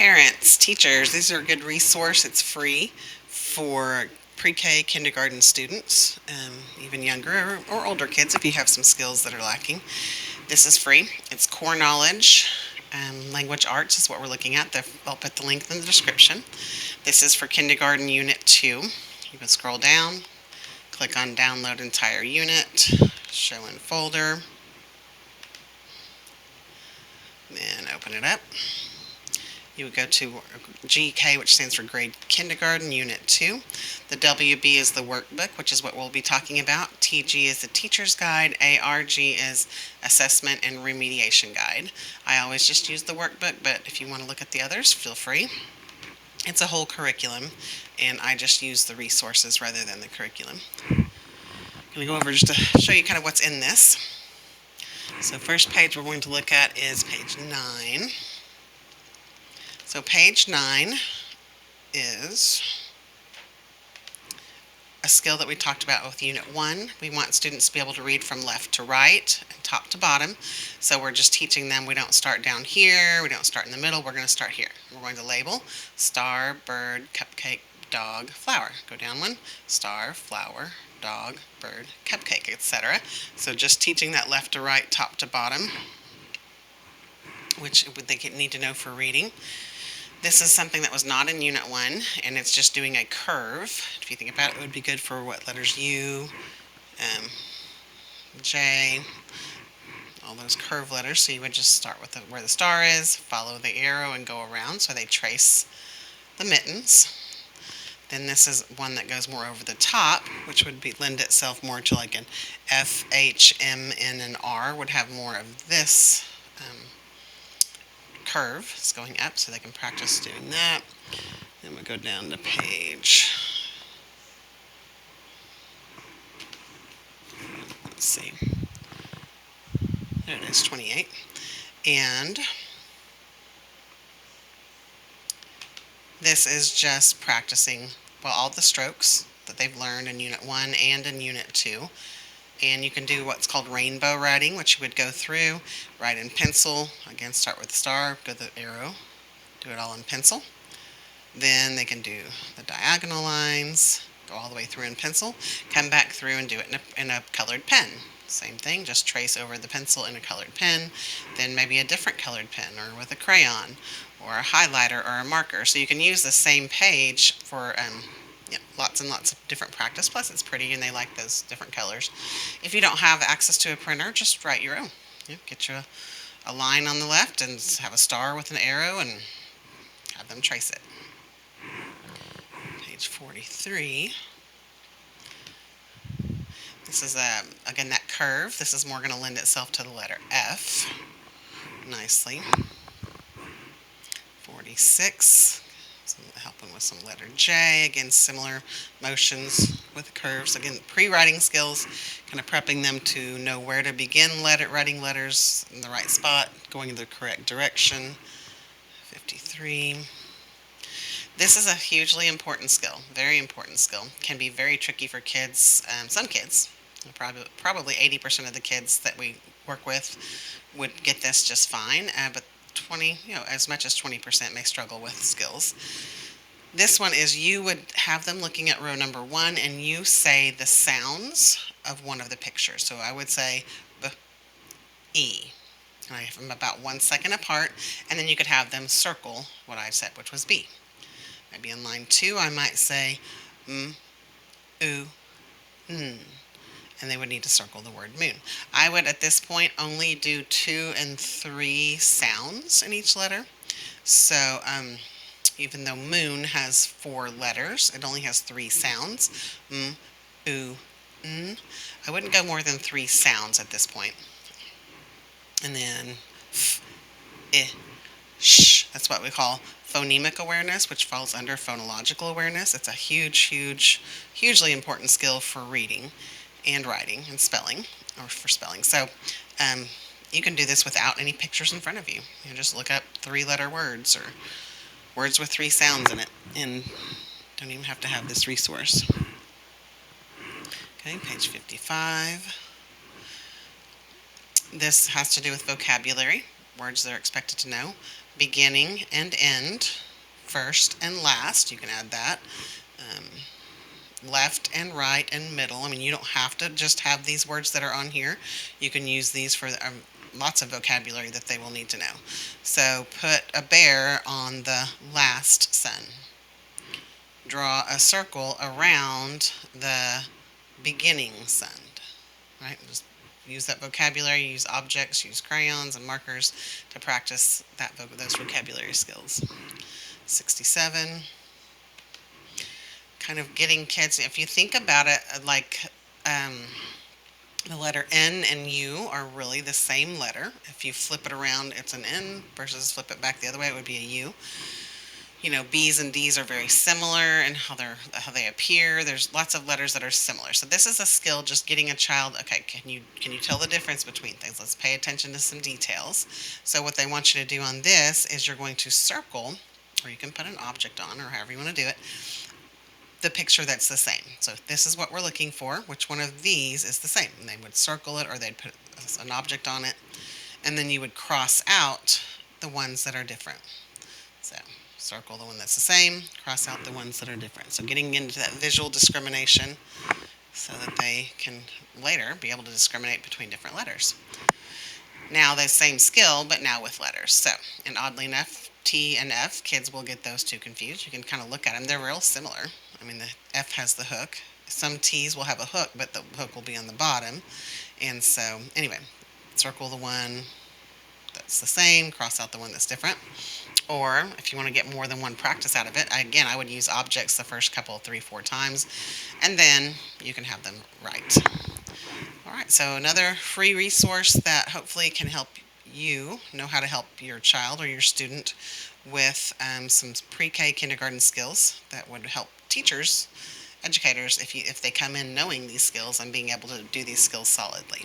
parents, teachers, these are a good resource. It's free for pre-K kindergarten students, even younger or older kids if you have some skills that are lacking. This is free. It's core knowledge. Language arts is what we're looking at. I'll put the link in the description. This is for kindergarten unit 2. You can scroll down, click on download entire unit, show in folder, then open it up. You would go to GK, which stands for grade kindergarten unit 2. The WB is the workbook, which is what we'll be talking about. TG is the teacher's guide. ARG is assessment and remediation guide. I always just use the workbook, but if you want to look at the others, feel free. It's a whole curriculum, and I just use the resources rather than the curriculum. I'm going to go over just to show you kind of what's in this. So first page we're going to look at is page 9. So page 9 is a skill that we talked about with Unit 1. We want students to be able to read from left to right and top to bottom. So we're just teaching them we don't start down here, we don't start in the middle, we're going to start here. We're going to label star, bird, cupcake, dog, flower. Go down one, star, flower, dog, bird, cupcake, etc. So just teaching that left to right, top to bottom, which they need to know for reading. This is something that was not in Unit 1, and it's just doing a curve. If you think about it, it would be good for what letters U, J, all those curve letters. So you would just start with where the star is, follow the arrow, and go around. So they trace the mittens. Then this is one that goes more over the top, which would lend itself more to like an F, H, M, N, and R would have more of this curve. It's going up, so they can practice doing that. Then we'll go down to page, let's see, there it is, 28. And this is just practicing, well, all the strokes that they've learned in Unit 1 and in Unit 2. And you can do what's called rainbow writing, which you would go through, write in pencil. Again, start with the star, go to the arrow, do it all in pencil. Then they can do the diagonal lines, go all the way through in pencil, come back through and do it in a colored pen. Same thing, just trace over the pencil in a colored pen, then maybe a different colored pen or with a crayon or a highlighter or a marker. So you can use the same page for lots and lots of different practice. Plus it's pretty and they like those different colors. If you don't have access to a printer, just write your own. Get you a line on the left and have a star with an arrow and have them trace it. Page 43. This is, again, that curve. This is more going to lend itself to the letter F nicely. 46. Helping with some letter J. Again, similar motions with curves. Again, pre-writing skills, kind of prepping them to know where to begin writing letters in the right spot, going in the correct direction. 53. This is a hugely important skill, very important skill. Can be very tricky for kids. Some kids, probably 80% of the kids that we work with would get this just fine, but as much as 20% may struggle with skills. This one is you would have them looking at row number 1 and you say the sounds of one of the pictures. So I would say B, E. And I have them about 1 second apart, and then you could have them circle what I said, which was B. Maybe in line 2 I might say M, U, N. And they would need to circle the word moon. I would at this point only do 2 and 3 sounds in each letter. So even though moon has 4 letters, it only has 3 sounds. M, U, N. I wouldn't go more than 3 sounds at this point. And then F, I, Sh. That's what we call phonemic awareness, which falls under phonological awareness. It's a hugely important skill for reading and writing and spelling, or for spelling. So you can do this without any pictures in front of you. You just look up 3-letter words or words with 3 sounds in it, and don't even have to have this resource. Okay, page 55. This has to do with vocabulary, words they're expected to know. beginning and end, first and last, you can add that. Um, Left and right and middle. I mean, you don't have to just have these words that are on here. You can use these for lots of vocabulary that they will need to know. So put a bear on the last sun. Draw a circle around the beginning sun. Right? Just use that vocabulary, use objects, use crayons and markers to practice those vocabulary skills. 67. Kind of getting kids, if you think about it, like the letter N and U are really the same letter. If you flip it around, it's an N versus flip it back the other way, it would be a U. You know, B's and D's are very similar in how they appear. There's lots of letters that are similar. So this is a skill, just getting a child, okay, can you tell the difference between things? Let's pay attention to some details. So what they want you to do on this is you're going to circle, or you can put an object on, or however you want to do it, the picture that's the same. So this is what we're looking for. Which one of these is the same? And they would circle it, or they'd put an object on it, and then you would cross out the ones that are different. So circle the one that's the same, cross out the ones that are different. So getting into that visual discrimination so that they can later be able to discriminate between different letters. Now the same skill, but now with letters. So, and oddly enough, T and F, kids will get those two confused. You can kind of look at them. They're real similar. I mean, the F has the hook. Some T's will have a hook, but the hook will be on the bottom. And so, anyway, circle the one that's the same, cross out the one that's different. Or if you want to get more than one practice out of it, again, I would use objects the first couple, 3, 4 times, and then you can have them right. All right, so another free resource that hopefully can help you know how to help your child or your student with some pre-K kindergarten skills that would help teachers, educators, if they come in knowing these skills and being able to do these skills solidly.